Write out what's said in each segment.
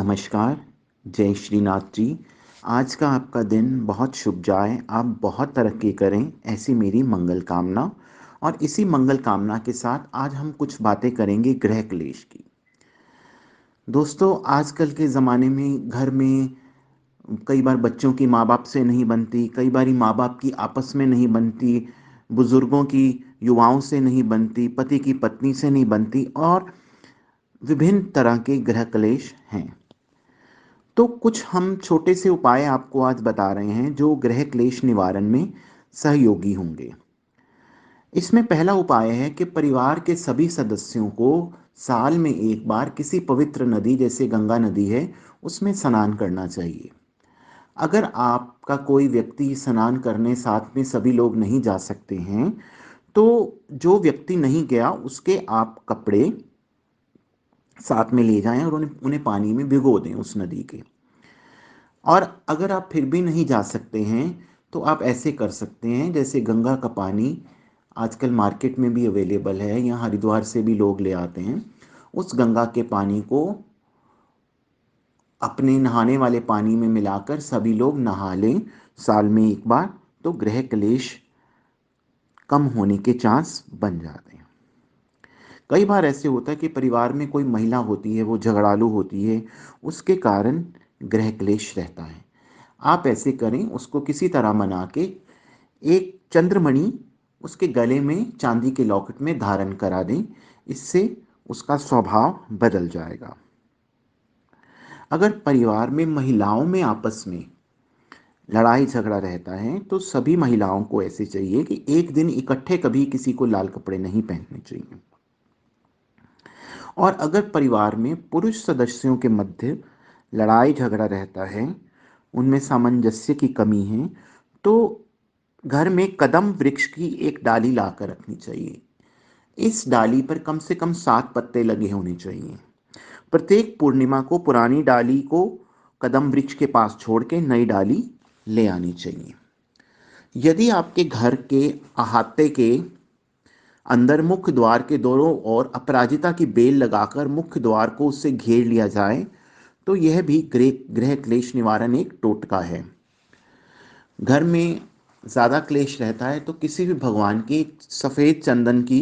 नमस्कार, जय श्रीनाथ जी। आज का आपका दिन बहुत शुभ जाए, आप बहुत तरक्की करें, ऐसी मेरी मंगल कामना। और इसी मंगल कामना के साथ आज हम कुछ बातें करेंगे गृह क्लेश की। दोस्तों, आजकल के ज़माने में घर में कई बार बच्चों की माँ बाप से नहीं बनती, कई बार माँ बाप की आपस में नहीं बनती, बुजुर्गों की युवाओं से नहीं बनती, पति की पत्नी से नहीं बनती और विभिन्न तरह के गृह क्लेश हैं। तो कुछ हम छोटे से उपाय आपको आज बता रहे हैं जो गृह क्लेश निवारण में सहयोगी होंगे। इसमें पहला उपाय है कि परिवार के सभी सदस्यों को साल में एक बार किसी पवित्र नदी जैसे गंगा नदी है उसमें स्नान करना चाहिए। अगर आपका कोई व्यक्ति स्नान करने साथ में सभी लोग नहीं जा सकते हैं तो जो व्यक्ति नहीं गया उसके आप कपड़े साथ में ले जाएं और उन्हें उन्हें पानी में भिगो दें उस नदी के। और अगर आप फिर भी नहीं जा सकते हैं तो आप ऐसे कर सकते हैं, जैसे गंगा का पानी आजकल मार्केट में भी अवेलेबल है, यहाँ हरिद्वार से भी लोग ले आते हैं। उस गंगा के पानी को अपने नहाने वाले पानी में मिलाकर सभी लोग नहा लें साल में एक बार, तो गृह क्लेश कम होने के चांस बन जाते हैं। कई बार ऐसे होता है कि परिवार में कोई महिला होती है, वो झगड़ालू होती है, उसके कारण गृह क्लेश रहता है। आप ऐसे करें, उसको किसी तरह मना के एक चंद्रमणि उसके गले में चांदी के लॉकेट में धारण करा दें, इससे उसका स्वभाव बदल जाएगा। अगर परिवार में महिलाओं में आपस में लड़ाई झगड़ा रहता है तो सभी महिलाओं को ऐसे चाहिए कि एक दिन इकट्ठे कभी किसी को लाल कपड़े नहीं पहनने चाहिए। और अगर परिवार में पुरुष सदस्यों के मध्य लड़ाई झगड़ा रहता है, उनमें सामंजस्य की कमी है, तो घर में कदम वृक्ष की एक डाली लाकर रखनी चाहिए। इस डाली पर कम से कम 7 पत्ते लगे होने चाहिए। प्रत्येक पूर्णिमा को पुरानी डाली को कदम वृक्ष के पास छोड़ के नई डाली ले आनी चाहिए। यदि आपके घर के अहाते के अंदर मुख्य द्वार के दोनों ओर अपराजिता की बेल लगाकर मुख्य द्वार को उससे घेर लिया जाए तो यह भी गृह क्लेश निवारण एक टोटका है। घर में ज़्यादा क्लेश रहता है तो किसी भी भगवान की सफ़ेद चंदन की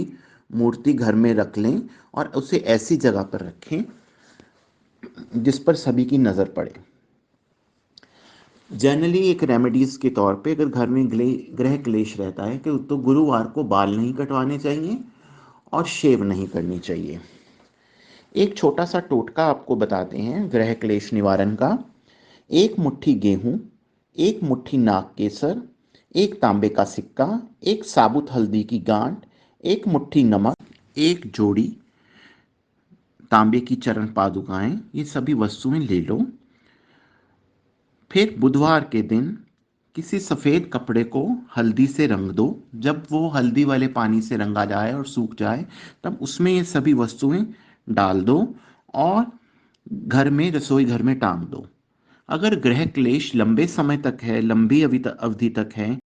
मूर्ति घर में रख लें और उसे ऐसी जगह पर रखें जिस पर सभी की नज़र पड़े। जनरली एक रेमेडीज़ के तौर पे अगर घर में गृह क्लेश रहता है कि तो गुरुवार को बाल नहीं कटवाने चाहिए और शेव नहीं करनी चाहिए। एक छोटा सा टोटका आपको बताते हैं गृह क्लेश निवारण का। एक मुट्ठी गेहूं, एक मुट्ठी नाग केसर, एक तांबे का सिक्का, एक साबुत हल्दी की गांठ, एक मुट्ठी नमक, एक जोड़ी तांबे की चरण पादुकाएं, ये सभी वस्तुएं ले लो। फिर बुधवार के दिन किसी सफ़ेद कपड़े को हल्दी से रंग दो। जब वो हल्दी वाले पानी से रंगा जाए और सूख जाए तब उसमें ये सभी वस्तुएं डाल दो और घर में रसोई घर में टांग दो। अगर गृह क्लेश लंबे समय तक है, लंबी अवधि तक है,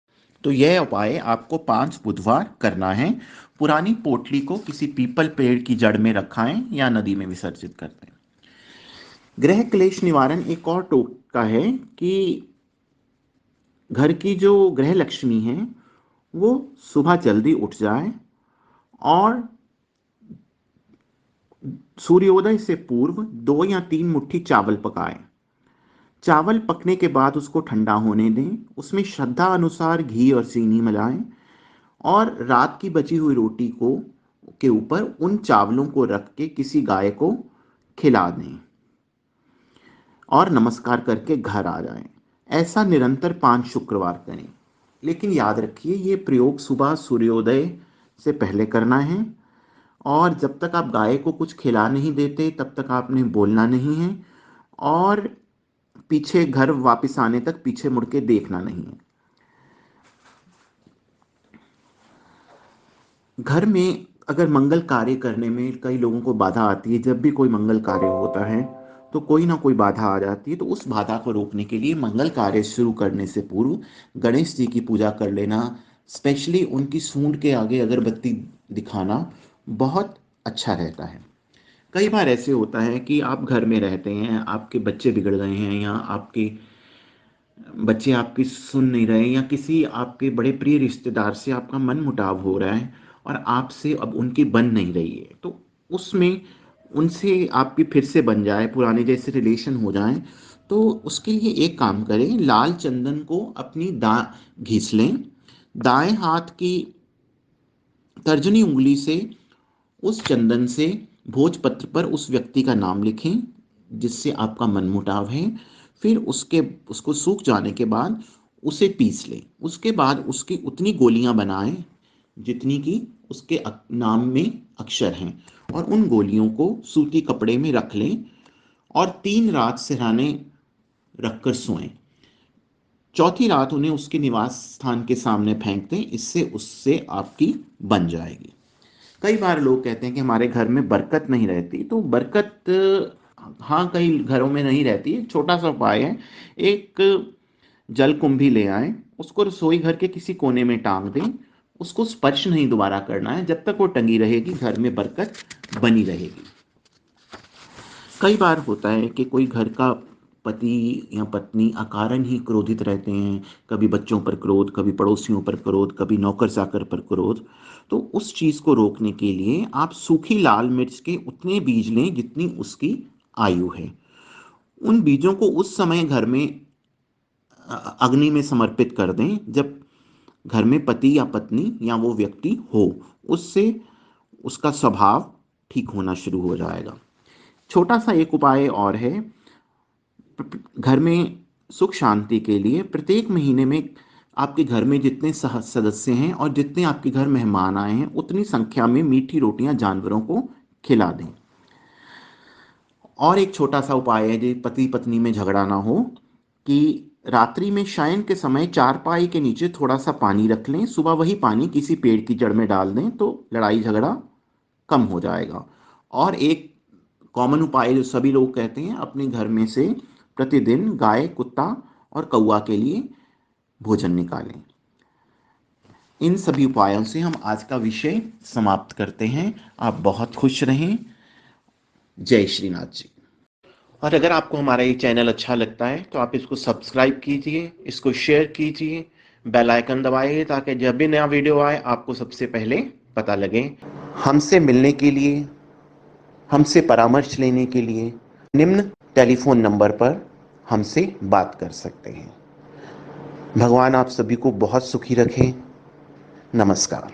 तो यह उपाय आपको 5 बुधवार करना है। पुरानी पोटली को किसी पीपल पेड़ की जड़ में रखाएं या नदी में विसर्जित कर दें। गृह क्लेश निवारण एक और टोटका है कि घर की जो गृह लक्ष्मी है वो सुबह जल्दी उठ जाए और सूर्योदय से पूर्व 2 या 3 मुट्ठी चावल पकाएं। चावल पकने के बाद उसको ठंडा होने दें, उसमें श्रद्धा अनुसार घी और चीनी मिलाएं और रात की बची हुई रोटी को के ऊपर उन चावलों को रख के किसी गाय को खिला दें और नमस्कार करके घर आ जाएं। ऐसा निरंतर 5 शुक्रवार करें। लेकिन याद रखिए ये प्रयोग सुबह सूर्योदय से पहले करना है और जब तक आप गाय को कुछ खिला नहीं देते तब तक आपने बोलना नहीं है और पीछे घर वापस आने तक पीछे मुड़ के देखना नहीं है। घर में अगर मंगल कार्य करने में कई लोगों को बाधा आती है, जब भी कोई मंगल कार्य होता है तो कोई ना कोई बाधा आ जाती है, तो उस बाधा को रोकने के लिए मंगल कार्य शुरू करने से पूर्व गणेश जी की पूजा कर लेना, स्पेशली उनकी सूंड के आगे अगरबत्ती दिखाना बहुत अच्छा रहता है। कई बार ऐसे होता है कि आप घर में रहते हैं, आपके बच्चे बिगड़ गए हैं या आपके बच्चे आपकी सुन नहीं रहे या किसी आपके बड़े प्रिय रिश्तेदार से आपका मन मुटाव हो रहा है और आपसे अब उनकी बन नहीं रही है, तो उसमें उनसे आपकी फिर से बन जाए, पुराने जैसे रिलेशन हो जाएं, तो उसके लिए एक काम करें, लाल चंदन को अपनी दा घिस लें, दाएं हाथ की तर्जनी उंगली से उस चंदन से भोजपत्र पर उस व्यक्ति का नाम लिखें जिससे आपका मनमुटाव है। फिर उसको सूख जाने के बाद उसे पीस लें। उसके बाद उसकी उतनी गोलियां बनाएं जितनी की उसके नाम में अक्षर हैं, और उन गोलियों को सूती कपड़े में रख लें और 3 रात सिरहाने रखकर सोएं। चौथी रात उन्हें उसके निवास स्थान के सामने फेंक दें, इससे उससे आपकी बन जाएगी। कई बार लोग कहते हैं कि हमारे घर में बरकत नहीं रहती, तो बरकत हाँ कई घरों में नहीं रहती। एक छोटा सा उपाय है, एक जल कुंभी ले आए, उसको रसोई घर के किसी कोने में टांग दें, उसको स्पर्श नहीं दोबारा करना है, जब तक वो टंगी रहेगी घर में बरकत बनी रहेगी। कई बार होता है कि कोई घर का पति या पत्नी अकारण ही क्रोधित रहते हैं, कभी बच्चों पर क्रोध, कभी पड़ोसियों पर क्रोध, कभी नौकर चाकर पर क्रोध। तो उस चीज़ को रोकने के लिए आप सूखी लाल मिर्च के उतने बीज लें जितनी उसकी आयु है। उन बीजों को उस समय घर में अग्नि में समर्पित कर दें जब घर में पति या पत्नी या वो व्यक्ति हो। उससे उसका स्वभाव ठीक होना शुरू हो जाएगा। छोटा सा एक उपाय और है, घर में सुख शांति के लिए प्रत्येक महीने में आपके घर में जितने सदस्य हैं और जितने आपके घर मेहमान आए हैं उतनी संख्या में मीठी रोटियां जानवरों को खिला दें। और एक छोटा सा उपाय है, जो पति पत्नी में झगड़ा ना हो, कि रात्रि में शयन के समय चारपाई के नीचे थोड़ा सा पानी रख लें, सुबह वही पानी किसी पेड़ की जड़ में डाल दें, तो लड़ाई झगड़ा कम हो जाएगा। और एक कॉमन उपाय जो सभी लोग कहते हैं, अपने घर में से प्रतिदिन गाय, कुत्ता और कौआ के लिए भोजन निकालें। इन सभी उपायों से हम आज का विषय समाप्त करते हैं। आप बहुत खुश रहें। जय श्रीनाथ जी। और अगर आपको हमारा ये चैनल अच्छा लगता है तो आप इसको सब्सक्राइब कीजिए, इसको शेयर कीजिए, बेल आइकन दबाइए ताकि जब भी नया वीडियो आए आपको सबसे पहले पता लगे। हमसे मिलने के लिए, हमसे परामर्श लेने के लिए निम्न टेलीफोन नंबर पर हमसे बात कर सकते हैं। भगवान आप सभी को बहुत सुखी रखें। नमस्कार।